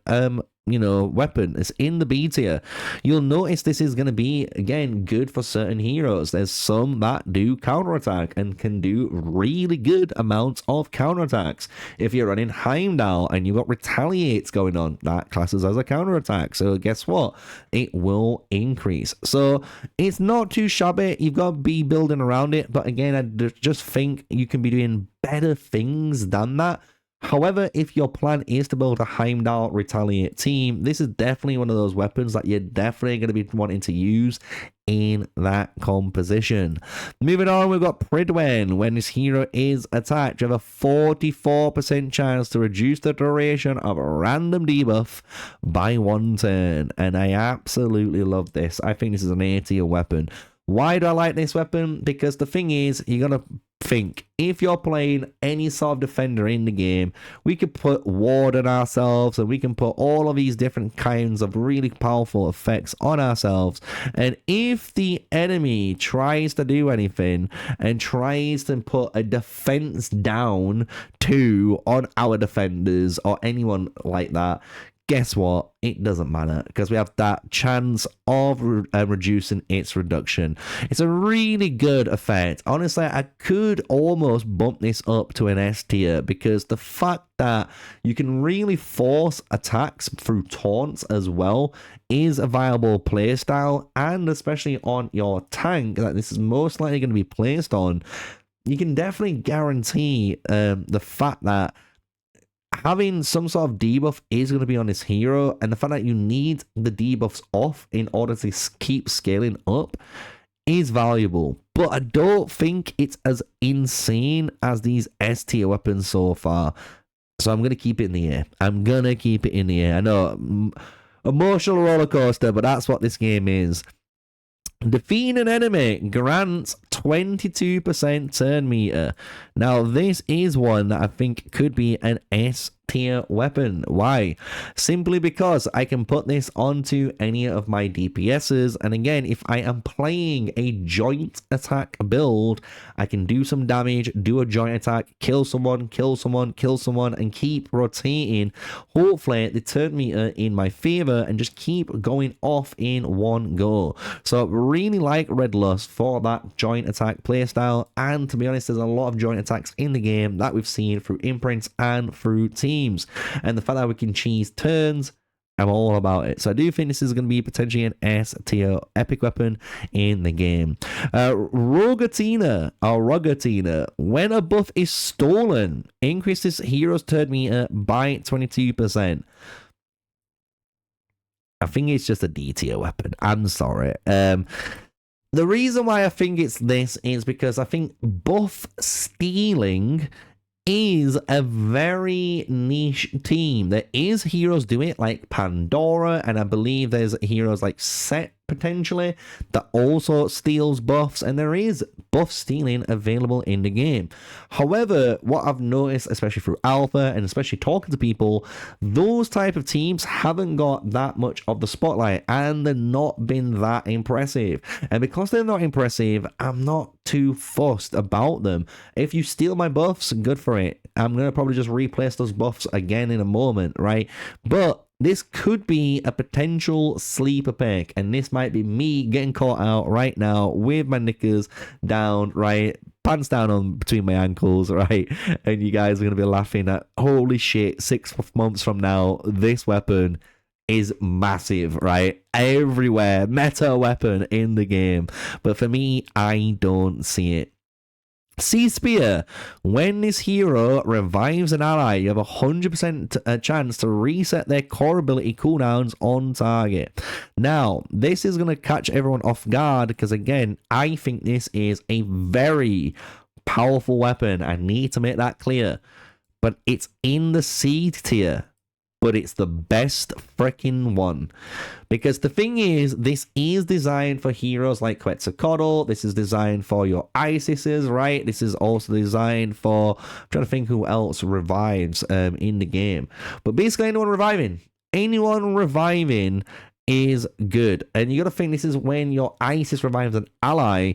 weapon. It's in the B tier. You'll notice this is going to be, again, good for certain heroes. There's some that do counterattack and can do really good amounts of counterattacks. If you're running Heimdall and you've got Retaliates going on, that classes as a counterattack. So guess what? It will increase. So it's not too shabby. You've got to be building around it. But again, I just think you can be doing better things than that. However, if your plan is to build a Heimdall Retaliate team, this is definitely one of those weapons that you're definitely going to be wanting to use in that composition. Moving on, we've got Pridwen. When this hero is attacked, you have a 44% chance to reduce the duration of a random debuff by 1 turn. And I absolutely love this. I think this is an A tier weapon. Why do I like this weapon? Because the thing is, you're going to think, if you're playing any sort of defender in the game, we could put ward on ourselves and we can put all of these different kinds of really powerful effects on ourselves. And if the enemy tries to do anything and tries to put a defense down on our defenders or anyone like that, guess what? It doesn't matter because we have that chance of reducing its reduction. It's a really good effect. Honestly, I could almost bump this up to an S tier because the fact that you can really force attacks through taunts as well is a viable playstyle, and especially on your tank that this is most likely going to be placed on, you can definitely guarantee the fact that having some sort of debuff is going to be on this hero, and the fact that you need the debuffs off in order to keep scaling up is valuable. But I don't think it's as insane as these S tier weapons so far. So I'm going to keep it in the air. I'm going to keep it in the air. I know, emotional roller coaster, but that's what this game is. Defeating an enemy grants 22% turn meter. Now, this is one that I think could be an S tier weapon. Why? Simply because I can put this onto any of my DPSs, and again, if I am playing a joint attack build, I can do some damage, do a joint attack, kill someone, kill someone, kill someone, and keep rotating, hopefully the turn meter in my favor, and just keep going off in one go. So really like Red Lust for that joint attack playstyle, and to be honest, there's a lot of joint attacks in the game that we've seen through imprints and through teams, and the fact that we can cheese turns, I'm all about it. So I do think this is going to be potentially an S tier epic weapon in the game. Rogatina, when a buff is stolen, increases hero's turn meter by 22%. I think it's just a D tier weapon. I'm sorry. The reason why I think it's this is because I think buff stealing is a very niche team. There is heroes do it like Pandora, and I believe there's heroes like Set potentially that also steals buffs, and there is buff stealing available in the game. However, what I've noticed, especially through alpha and especially talking to people, those type of teams haven't got that much of the spotlight, and they're not been that impressive. And because they're not impressive, I'm not too fussed about them. If you steal my buffs, good for it. I'm gonna probably just replace those buffs again in a moment, right? But this could be a potential sleeper pick, and this might be me getting caught out right now with my knickers down, right? Pants down on between my ankles, right? And you guys are going to be laughing at, holy shit, 6 months from now, this weapon is massive, right? Everywhere, meta weapon in the game. But for me, I don't see it. Sea Spear. When this hero revives an ally, you have a 100% chance to reset their core ability cooldowns on target. Now, this is going to catch everyone off guard because, again, I think this is a very powerful weapon. I need to make that clear. But it's in the seed tier. But it's the best freaking one. Because the thing is, this is designed for heroes like Quetzalcoatl. This is designed for your Isises, right? This is also designed for, I'm trying to think who else revives in the game. But basically anyone reviving is good. And you got to think this is when your Isis revives an ally.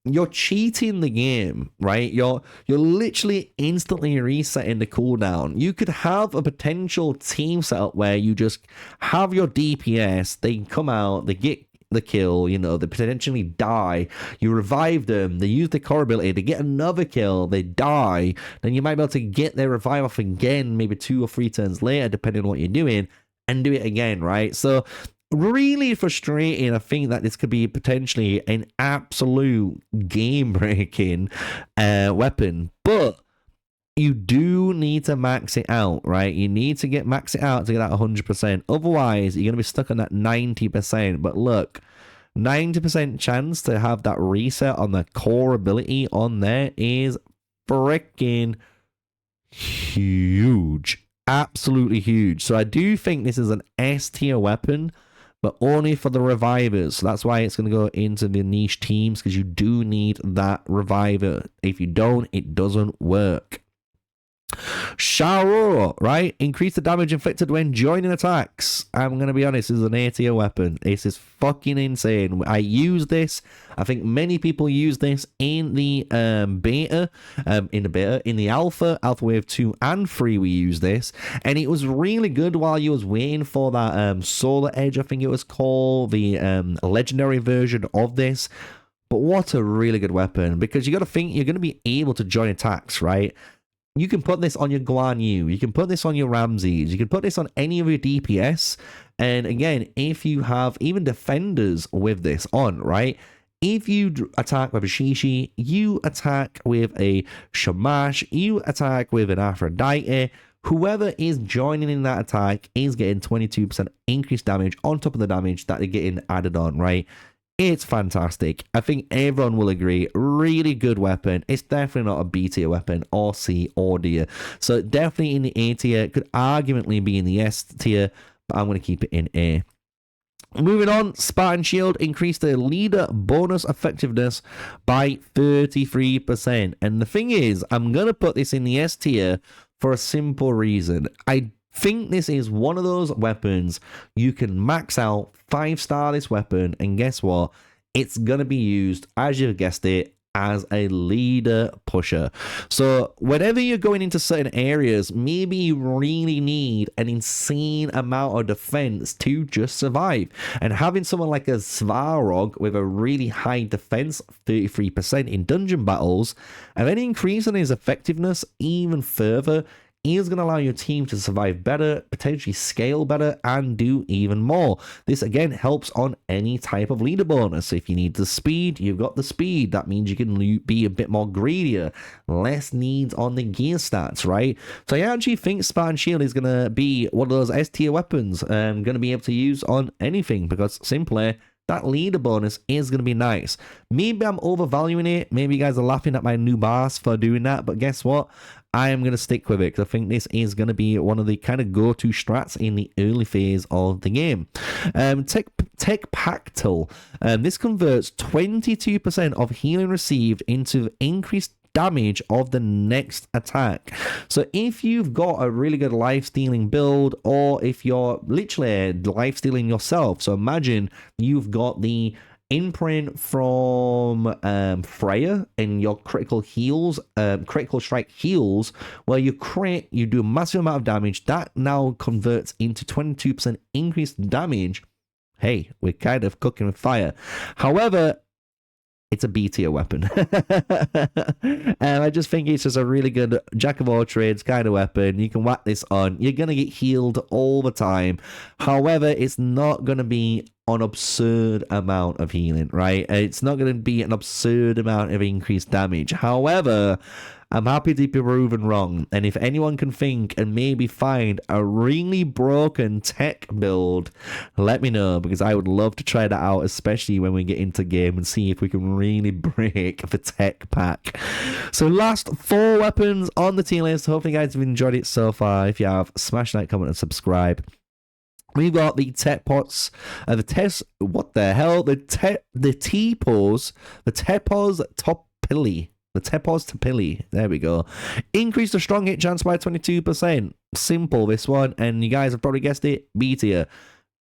You're cheating the game, right? You're literally instantly resetting the cooldown. You could have a potential team setup where you just have your DPS, they come out, they get the kill, you know, they potentially die, you revive them, they use the core ability, they get another kill, they die, then you might be able to get their revive off again, maybe 2 or 3 turns later, depending on what you're doing, and do it again, right? So really frustrating. I think that this could be potentially an absolute game-breaking weapon, but you do need to max it out, right? You need to max it out to get that 100%. Otherwise, you're going to be stuck on that 90%. But look, 90% chance to have that reset on the core ability on there is freaking huge. Absolutely huge. So I do think this is an S tier weapon, but only for the revivers. So that's why it's going to go into the niche teams, because you do need that reviver. If you don't, it doesn't work. Sharo, right? Increase the damage inflicted when joining attacks. I'm going to be honest, this is an A tier weapon. This is fucking insane. I use this. I think many people use this in the beta, in the alpha wave 2 and 3 we use this. And it was really good while you was waiting for that Solar Edge, I think it was called, the legendary version of this. But what a really good weapon, because you got to think you're going to be able to join attacks, right? You can put this on your Guan Yu, you can put this on your Ramses, you can put this on any of your DPS. And again, if you have even defenders with this on, right? If you attack with a Shishi, you attack with a Shamash, you attack with an Aphrodite, whoever is joining in that attack is getting 22% increased damage on top of the damage that they're getting added on, right? It's fantastic. I think everyone will agree. Really good weapon. It's definitely not a B tier weapon, or C or D. So definitely in the A tier. Could arguably be in the S tier, but I'm going to keep it in A. Moving on, Spartan Shield increased the leader bonus effectiveness by 33%. And the thing is, I'm going to put this in the S tier for a simple reason. I think this is one of those weapons you can max out, 5-star this weapon, and guess what? It's going to be used, as you've guessed it, as a leader pusher. So whenever you're going into certain areas, maybe you really need an insane amount of defense to just survive. And having someone like a Svarog with a really high defense, 33% in dungeon battles, and then increasing his effectiveness even further, is going to allow your team to survive better, potentially scale better, and do even more. This again helps on any type of leader bonus. If you need the speed, you've got the speed. That means you can be a bit more greedier, less needs on the gear stats, right? So I actually think Spartan Shield is going to be one of those S tier weapons I'm going to be able to use on anything, because simply that leader bonus is going to be nice. Maybe I'm overvaluing it. Maybe you guys are laughing at my new boss for doing that. But guess what? I am going to stick with it because I think this is going to be one of the kind of go-to strats in the early phase of the game. Tech Pactal. This converts 22% of healing received into increased damage of the next attack. So if you've got a really good life-stealing build, or if you're literally life-stealing yourself, so imagine you've got the imprint from Freya and your critical heals, critical strike heals, where you crit, you do a massive amount of damage, that now converts into 22% increased damage. Hey, we're kind of cooking with fire. However, it's a B tier weapon. And I just think it's just a really good jack of all trades kind of weapon. You can whack this on. You're going to get healed all the time. However, it's not going to be an absurd amount of healing, right? It's not going to be an absurd amount of increased damage. However, I'm happy to be proven wrong. And if anyone can think and maybe find a really broken tech build, let me know, because I would love to try that out, especially when we get into game and see if we can really break the tech pack. So last 4 weapons on the tier list. Hopefully you guys have enjoyed it so far. If you have, smash like, comment, and subscribe. We've got the tech pots, the test, what the hell? The T-pose, the Tepos Topili. The Tepos Topili. There we go. Increase the strong hit chance by 22%. Simple, this one. And you guys have probably guessed it. B tier.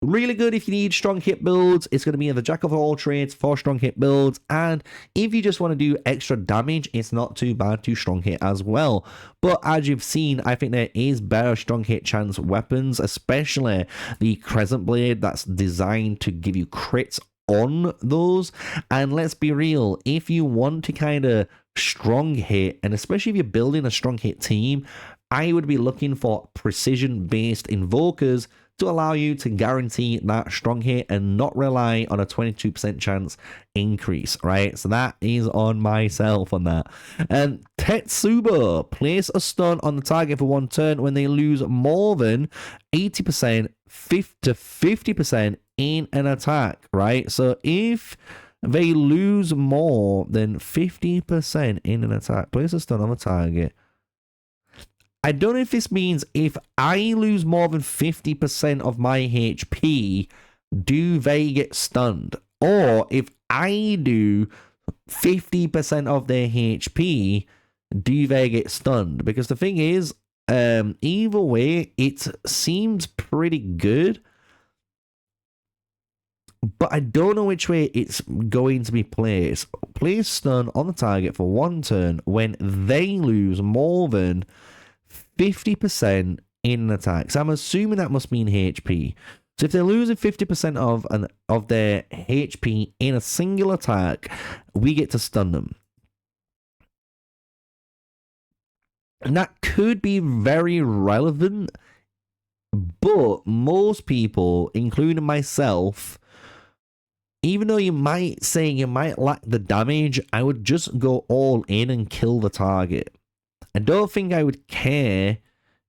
Really good if you need strong hit builds. It's going to be in the jack of all trades for strong hit builds. And if you just want to do extra damage, it's not too bad to strong hit as well. But as you've seen, I think there is better strong hit chance weapons, especially the Crescent Blade that's designed to give you crits on those. And let's be real, if you want to kind of strong hit, and especially if you're building a strong hit team, I would be looking for precision based invokers to allow you to guarantee that strong hit and not rely on a 22% chance increase, right? So that is on myself on that. And Tetsubo, place a stun on the target for 1 turn when they lose more than 80% to 50% in an attack, right? So if they lose more than 50% in an attack, place a stun on the target. I don't know if this means if I lose more than 50% of my HP, do they get stunned? Or if I do 50% of their HP, do they get stunned? Because the thing is, either way, it seems pretty good. But I don't know which way it's going to be placed. Place stun on the target for 1 turn when they lose more than 50% in an attack. So I'm assuming that must mean HP. So if they're losing 50% of their HP in a single attack, we get to stun them. And that could be very relevant, but most people, including myself, even though you might say you might lack the damage, I would just go all in and kill the target. I don't think I would care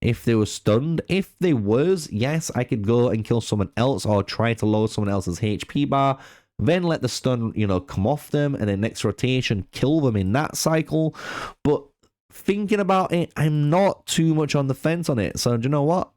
if they were stunned. If they was, yes, I could go and kill someone else or try to lower someone else's HP bar, then let the stun, come off them, and then next rotation, kill them in that cycle. But thinking about it, I'm not too much on the fence on it. So do you know what?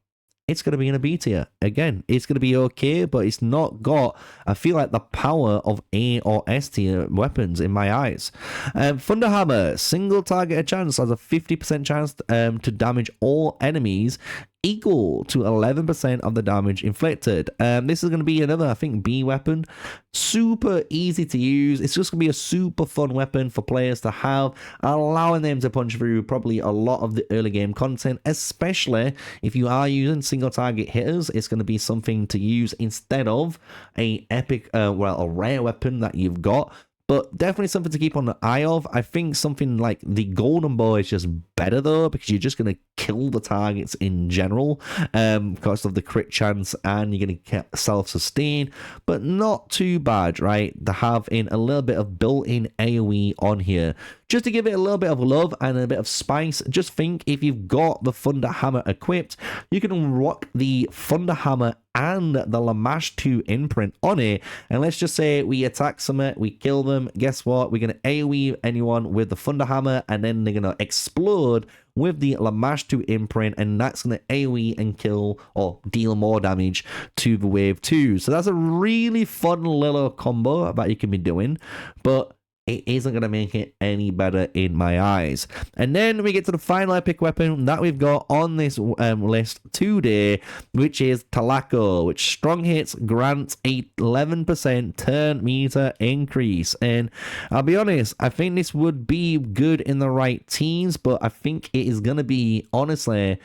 It's going to be in a B tier. Again, it's going to be okay, but it's not got, I feel like, the power of A or S tier weapons in my eyes. Thunderhammer, single target chance has a 50% chance to damage all enemies, equal to 11% of the damage inflicted. This is going to be another, I think, B weapon. Super easy to use. It's just going to be a super fun weapon for players to have, allowing them to punch through probably a lot of the early game content, especially if you are using single target hitters. It's going to be something to use instead of a epic, a rare weapon that you've got. But definitely something to keep on the eye of. I think something like the Golden Bow is just better, though, because you're just going to kill the targets in general because of the crit chance, and you're going to self-sustain. But not too bad, right, to have in a little bit of built-in AoE on here. just to give it a little bit of love and a bit of spice. Just think, if you've got the Thunder Hammer equipped, you can unlock the Thunder Hammer and the Lamash 2 imprint on it. And let's just say we attack someone, we kill them. Guess what? We're going to AoE anyone with the Thunder Hammer, and then they're going to explode with the Lamash 2 imprint, and that's going to AoE and kill or deal more damage to the wave 2. So that's a really fun little combo that you can be doing, but it isn't going to make it any better in my eyes. And then we get to the final epic weapon that we've got on this list today, which is Talaco, which strong hits grants a 11% turn meter increase. And I'll be honest, I think this would be good in the right teams, but I think it is going to be, honestly,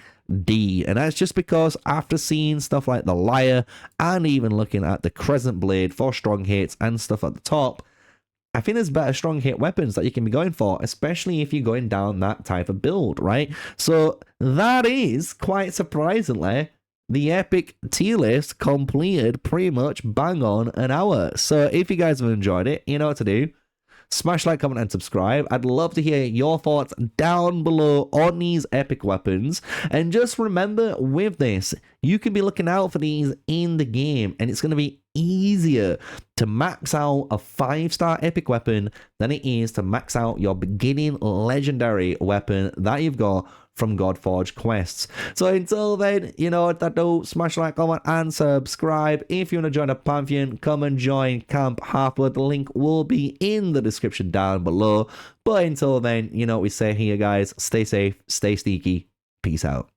D. And that's just because after seeing stuff like the Lyre and even looking at the Crescent Blade for strong hits and stuff at the top, I think there's better strong hit weapons that you can be going for, especially if you're going down that type of build, right? So that is, quite surprisingly, the epic tier list completed pretty much bang on an hour. So if you guys have enjoyed it, you know what to do. Smash like, comment, and subscribe. I'd love to hear your thoughts down below on these epic weapons. And just remember, with this, you can be looking out for these in the game, and it's going to be easier to max out a 5-star epic weapon than it is to max out your beginning legendary weapon that you've got from Godforge quests. So until then, you know what to do. Smash like, comment, and subscribe. If you want to join the Pantheon, come and join Camp Halfblood. The link will be in the description down below. But until then, you know what we say here, guys. Stay safe, stay sneaky. Peace out.